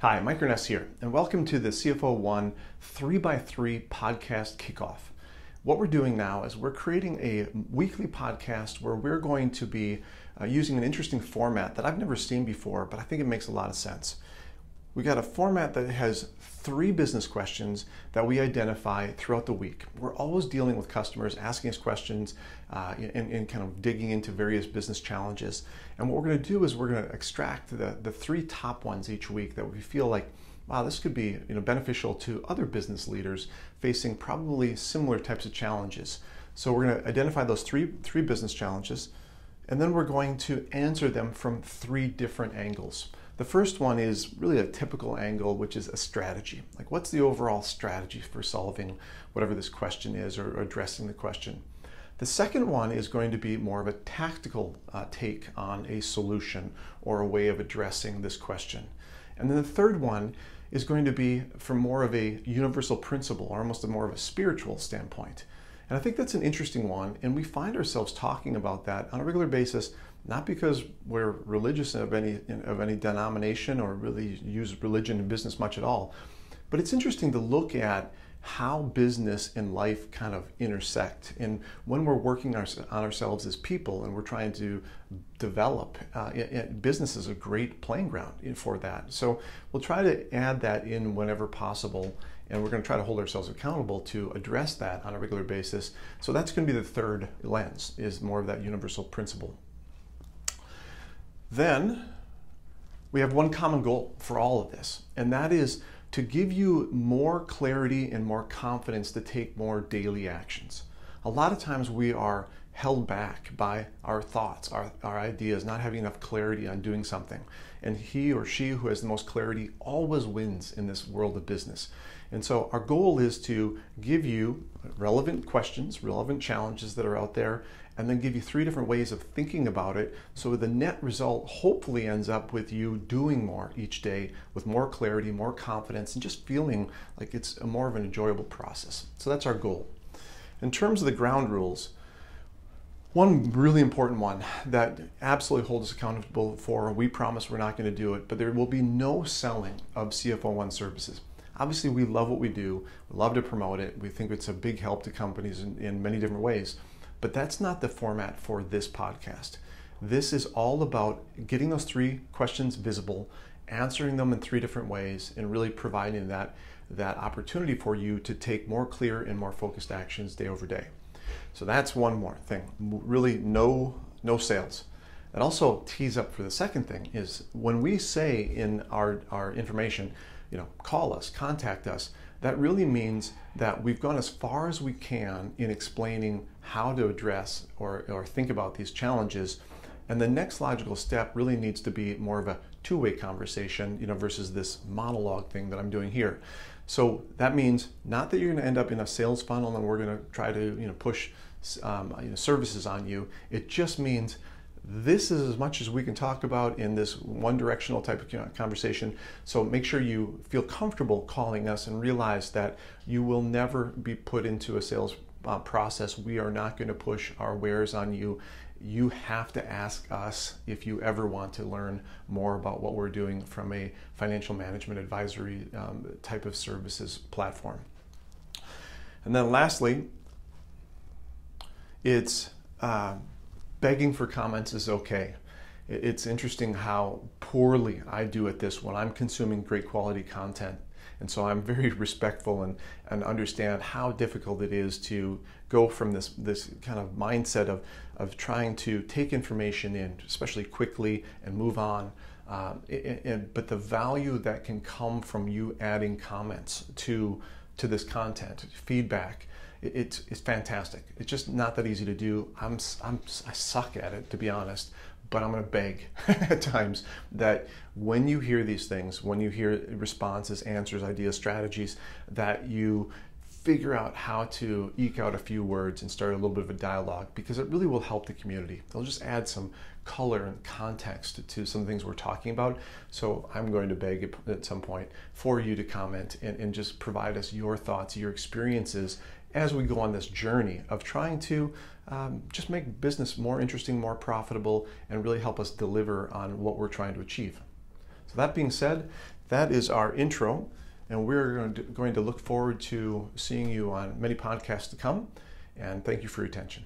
Hi, Mike Ernest here, and welcome to the CFO One 3x3 podcast kickoff. What we're doing now is we're creating a weekly podcast where we're going to be using an interesting format that I've never seen before, but I think it makes a lot of sense. We got a format that has 3 business questions that we identify throughout the week. We're always dealing with customers, asking us questions, and kind of digging into various business challenges. And what we're going to do is we're going to extract the 3 top ones each week that we feel like, wow, this could be beneficial to other business leaders facing probably similar types of challenges. So we're going to identify those three business challenges, and then we're going to answer them from 3 different angles. The first one is really a typical angle, which is a strategy. Like, what's the overall strategy for solving whatever this question is or addressing the question? The second one is going to be more of a tactical take on a solution or a way of addressing this question. And then the third one is going to be from more of a universal principle or almost more of a spiritual standpoint. And I think that's an interesting one, and we find ourselves talking about that on a regular basis, not because we're religious of any denomination or really use religion in business much at all, but it's interesting to look at how business and life kind of intersect. And when we're working on ourselves as people and we're trying to develop, business is a great playing ground for that. So we'll try to add that in whenever possible, and we're going to try to hold ourselves accountable to address that on a regular basis. So that's going to be the third lens, is more of that universal principle. Then we have one common goal for all of this, and that is to give you more clarity and more confidence to take more daily actions. A lot of times we are held back by our thoughts, our ideas, not having enough clarity on doing something. And he or she who has the most clarity always wins in this world of business. And so our goal is to give you relevant questions, relevant challenges that are out there, and then give you 3 different ways of thinking about it, so the net result hopefully ends up with you doing more each day with more clarity, more confidence, and just feeling like it's more of an enjoyable process. So that's our goal. In terms of the ground rules, one really important one that absolutely holds us accountable for, we promise we're not going to do it, but there will be no selling of CFO One services. Obviously, we love what we do. We love to promote it. We think it's a big help to companies in many different ways. But that's not the format for this podcast. This is all about getting those 3 questions visible, answering them in 3 different ways, and really providing that opportunity for you to take more clear and more focused actions day over day. So that's one more thing. Really no sales. That also tees up for the second thing is when we say in our information, call us, contact us, that really means that we've gone as far as we can in explaining how to address or think about these challenges. And the next logical step really needs to be more of a 2-way conversation, versus this monologue thing that I'm doing here. So that means not that you're going to end up in a sales funnel and we're going to try to push services on you. It just means this is as much as we can talk about in this one-directional type of conversation. So make sure you feel comfortable calling us and realize that you will never be put into a sales process. We are not going to push our wares on you. You have to ask us if you ever want to learn more about what we're doing from a financial management advisory type of services platform. And then lastly, it's begging for comments is okay. It's interesting how poorly I do at this when I'm consuming great quality content. And so I'm very respectful and understand how difficult it is to go from this kind of mindset of trying to take information in, especially quickly, and move on. But the value that can come from you adding comments to this content, feedback, it's fantastic. It's just not that easy to do. I suck at it, to be honest, but I'm going to beg at times that when you hear these things, when you hear responses, answers, ideas, strategies, that you figure out how to eke out a few words and start a little bit of a dialogue, because it really will help the community. They'll just add some color and context to some things we're talking about. So I'm going to beg at some point for you to comment and just provide us your thoughts, your experiences as we go on this journey of trying to just make business more interesting, more profitable, and really help us deliver on what we're trying to achieve. So that being said, that is our intro, and we're going to look forward to seeing you on many podcasts to come, and thank you for your attention.